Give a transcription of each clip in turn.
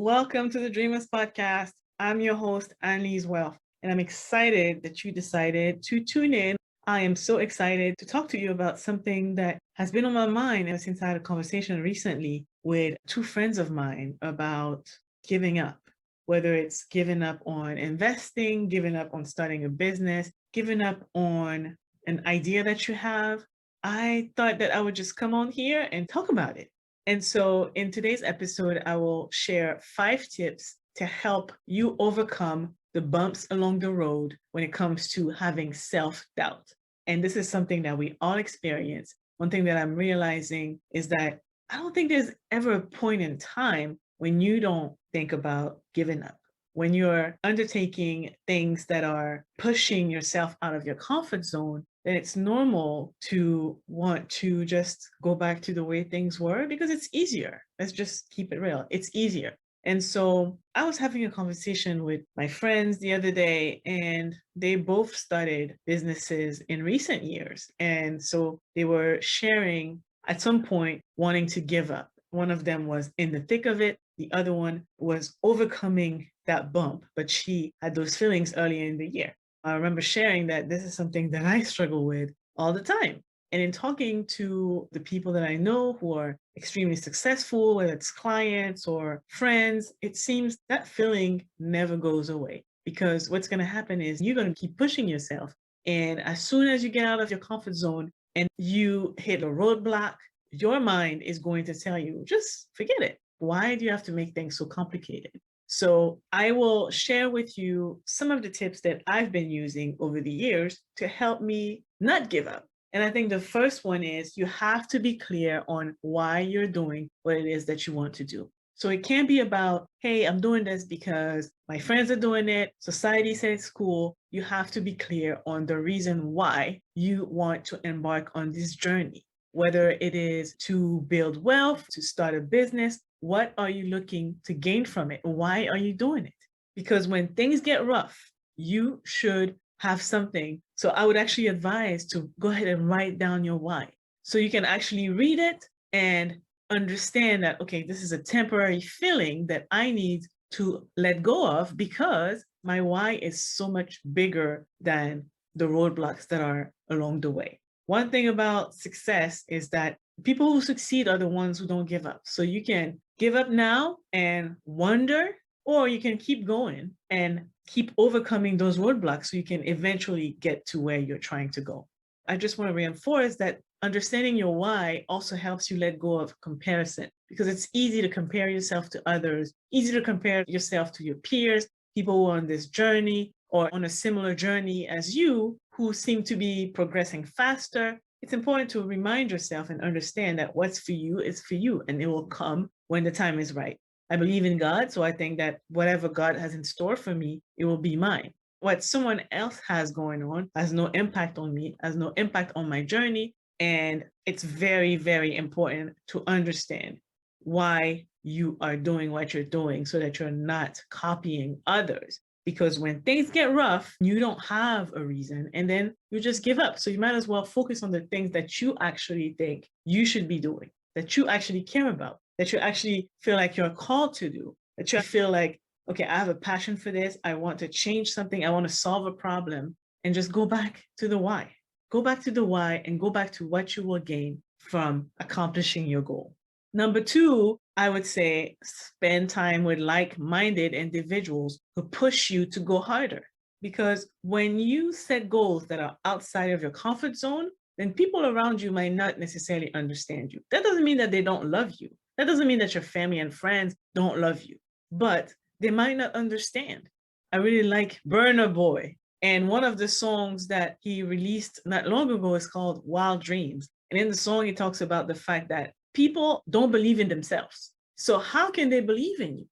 Welcome to the Dreamers Podcast. I'm your host, Anne-Lyse, and I'm excited that you decided to tune in. I am so excited to talk to you about something that has been on my mind ever since I had a conversation recently with two friends of mine about giving up, whether it's giving up on investing, giving up on starting a business, giving up on an idea that you have. I thought that I would just come on here and talk about it. And so in today's episode, I will share 5 tips to help you overcome the bumps along the road when it comes to having self-doubt. And this is something that we all experience. One thing that I'm realizing is that I don't think there's ever a point in time when you don't think about giving up. When you're undertaking things that are pushing yourself out of your comfort zone, then it's normal to want to just go back to the way things were because it's easier. Let's just keep it real. It's easier. And so I was having a conversation with my friends the other day, and they both started businesses in recent years. And so they were sharing at some point wanting to give up. One of them was in the thick of it. The other one was overcoming that bump, but she had those feelings earlier in the year. I remember sharing that this is something that I struggle with all the time. And in talking to the people that I know who are extremely successful, whether it's clients or friends, it seems that feeling never goes away because what's going to happen is you're going to keep pushing yourself. And as soon as you get out of your comfort zone and you hit a roadblock, your mind is going to tell you, just forget it. Why do you have to make things so complicated? So I will share with you some of the tips that I've been using over the years to help me not give up. And I think the first one is you have to be clear on why you're doing what it is that you want to do. So it can't be about, hey, I'm doing this because my friends are doing it. Society says it's cool. You have to be clear on the reason why you want to embark on this journey. Whether it is to build wealth, to start a business, what are you looking to gain from it? Why are you doing it? Because when things get rough, you should have something. So I would actually advise to go ahead and write down your why. So you can actually read it and understand that, okay, this is a temporary feeling that I need to let go of because my why is so much bigger than the roadblocks that are along the way. One thing about success is that people who succeed are the ones who don't give up. So you can give up now and wonder, or you can keep going and keep overcoming those roadblocks so you can eventually get to where you're trying to go. I just want to reinforce that understanding your why also helps you let go of comparison because it's easy to compare yourself to others, easy to compare yourself to your peers, people who are on this journey or on a similar journey as you who seem to be progressing faster. It's important to remind yourself and understand that what's for you is for you and it will come when the time is right. I believe in God, so I think that whatever God has in store for me, it will be mine. What someone else has going on has no impact on me, has no impact on my journey. And it's very, very important to understand why you are doing what you're doing so that you're not copying others. Because when things get rough, you don't have a reason and then you just give up. So you might as well focus on the things that you actually think you should be doing, that you actually care about, that you actually feel like you're called to do, that you feel like, okay, I have a passion for this. I want to change something. I want to solve a problem and just go back to the why. Go back to the why and go back to what you will gain from accomplishing your goal. Number 2, I would say spend time with like-minded individuals who push you to go harder. Because when you set goals that are outside of your comfort zone, then people around you might not necessarily understand you. That doesn't mean that they don't love you. That doesn't mean that your family and friends don't love you, but they might not understand. I really like Burna Boy. And one of the songs that he released not long ago is called Wild Dreams. And in the song, he talks about the fact that people don't believe in themselves. So how can they believe in you?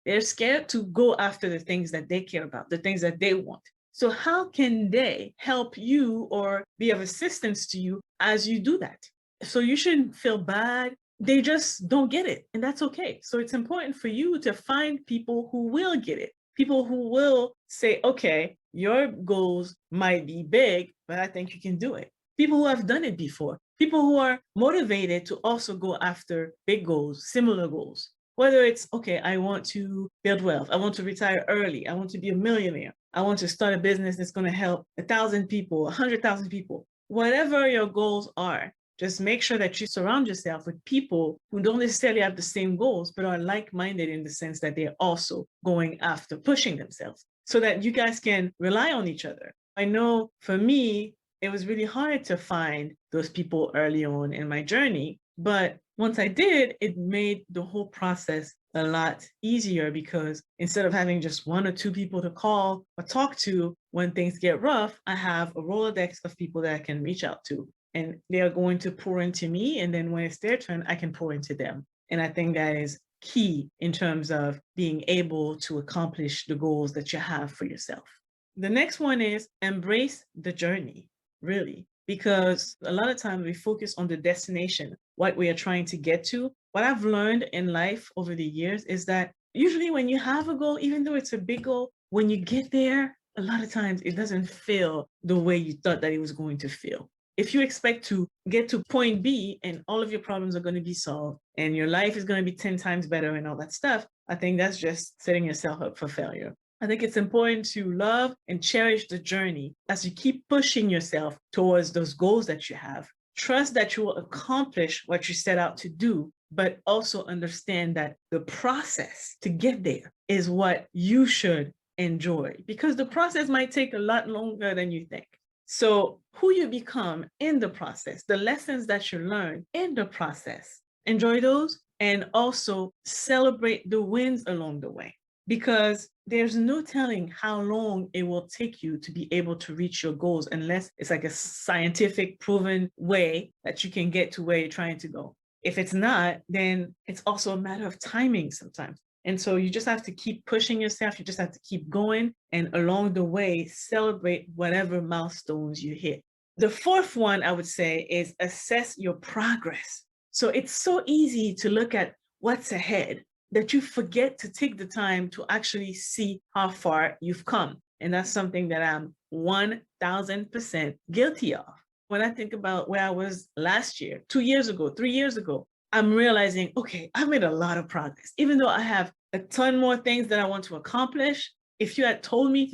They're scared to go after the things that they care about, the things that they want. So how can they help you or be of assistance to you as you do that? So you shouldn't feel bad. They just don't get it, and that's okay. So it's important for you to find people who will get it, people who will say, okay, your goals might be big, but I think you can do it. People who have done it before, people who are motivated to also go after big goals, similar goals. Whether it's, okay, I want to build wealth, I want to retire early, I want to be a millionaire, I want to start a business that's going to help 1,000 people, 100,000 people, whatever your goals are, just make sure that you surround yourself with people who don't necessarily have the same goals, but are like-minded in the sense that they're also going after pushing themselves so that you guys can rely on each other. I know for me, it was really hard to find those people early on in my journey, but once I did, it made the whole process a lot easier because instead of having just one or two people to call or talk to when things get rough, I have a Rolodex of people that I can reach out to, and they are going to pour into me. And then when it's their turn, I can pour into them. And I think that is key in terms of being able to accomplish the goals that you have for yourself. The next one is embrace the journey, really, because a lot of times we focus on the destination, what we are trying to get to. What I've learned in life over the years is that usually when you have a goal, even though it's a big goal, when you get there, a lot of times it doesn't feel the way you thought that it was going to feel. If you expect to get to point B and all of your problems are going to be solved and your life is going to be 10 times better and all that stuff, I think that's just setting yourself up for failure. I think it's important to love and cherish the journey as you keep pushing yourself towards those goals that you have. Trust that you will accomplish what you set out to do, but also understand that the process to get there is what you should enjoy, because the process might take a lot longer than you think. So who you become in the process, the lessons that you learn in the process, enjoy those and also celebrate the wins along the way, because there's no telling how long it will take you to be able to reach your goals unless it's like a scientific proven way that you can get to where you're trying to go. If it's not, then it's also a matter of timing sometimes. And so you just have to keep pushing yourself. You just have to keep going. And along the way, celebrate whatever milestones you hit. The fourth one I would say is assess your progress. So it's so easy to look at what's ahead that you forget to take the time to actually see how far you've come. And that's something that I'm 1000% guilty of. When I think about where I was last year, 2 years ago, 3 years ago, I'm realizing, okay, I've made a lot of progress. Even though I have a ton more things that I want to accomplish, if you had told me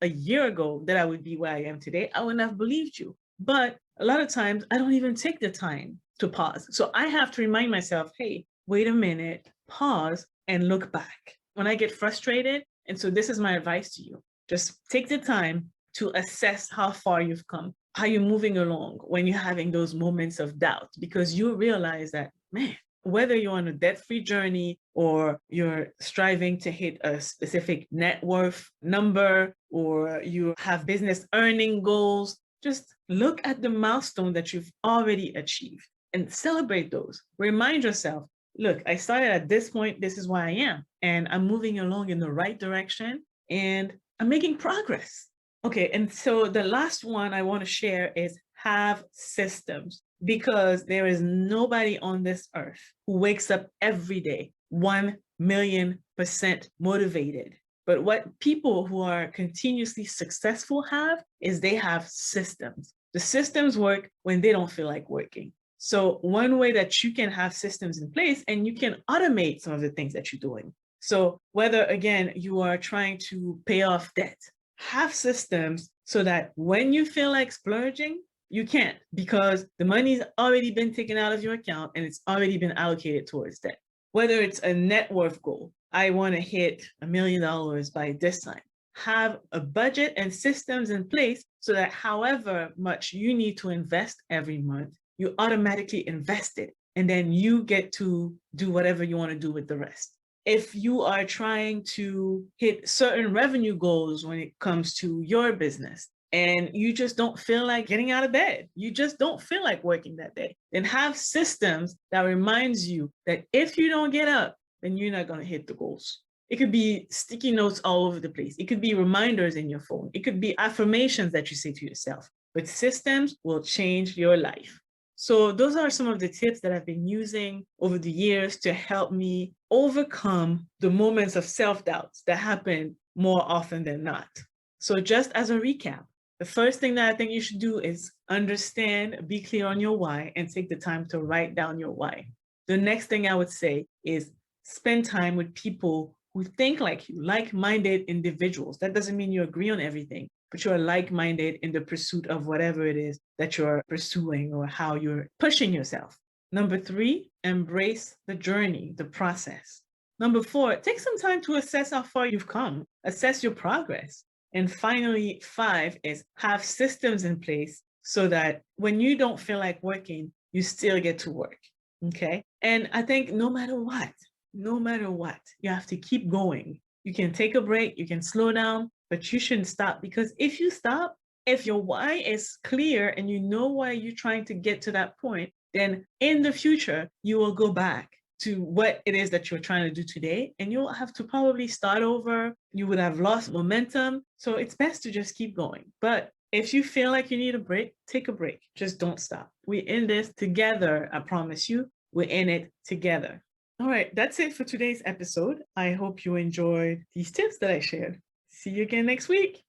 a year ago that I would be where I am today, I wouldn't have believed you. But a lot of times I don't even take the time to pause. So I have to remind myself, hey, wait a minute, pause and look back when I get frustrated. And so this is my advice to you. Just take the time to assess how far you've come, how you're moving along when you're having those moments of doubt, because you realize that, man, whether you're on a debt-free journey or you're striving to hit a specific net worth number or you have business earning goals, just look at the milestone that you've already achieved and celebrate those. Remind yourself, look, I started at this point, this is where I am, and I'm moving along in the right direction and I'm making progress. Okay, and so the last one I want to share is have systems, because there is nobody on this earth who wakes up every day 1,000,000% motivated. But what people who are continuously successful have is they have systems. The systems work when they don't feel like working. So one way that you can have systems in place and you can automate some of the things that you're doing. So whether, again, you are trying to pay off debt, have systems so that when you feel like splurging, you can't, because the money's already been taken out of your account and it's already been allocated towards debt. Whether it's a net worth goal, I want to hit $1 million by this time. Have a budget and systems in place so that however much you need to invest every month, you automatically invest it, and then you get to do whatever you want to do with the rest. If you are trying to hit certain revenue goals when it comes to your business, and you just don't feel like getting out of bed, you just don't feel like working that day, then have systems that reminds you that if you don't get up, then you're not going to hit the goals. It could be sticky notes all over the place. It could be reminders in your phone. It could be affirmations that you say to yourself. But systems will change your life. So those are some of the tips that I've been using over the years to help me overcome the moments of self-doubt that happen more often than not. So just as a recap, the first thing that I think you should do is understand, be clear on your why, and take the time to write down your why. The next thing I would say is spend time with people who think like you, like-minded individuals. That doesn't mean you agree on everything, but you're like-minded in the pursuit of whatever it is that you're pursuing or how you're pushing yourself. Number 3, embrace the journey, the process. Number 4, take some time to assess how far you've come, assess your progress. And finally, 5 is have systems in place so that when you don't feel like working, you still get to work. Okay. And I think no matter what, you have to keep going. You can take a break, you can slow down, but you shouldn't stop, because if you stop, if your why is clear and you know why you're trying to get to that point, then in the future, you will go back to what it is that you're trying to do today, and you'll have to probably start over. You would have lost momentum. So it's best to just keep going. But if you feel like you need a break, take a break. Just don't stop. We're in this together, I promise you. We're in it together. All right, that's it for today's episode. I hope you enjoyed these tips that I shared. See you again next week.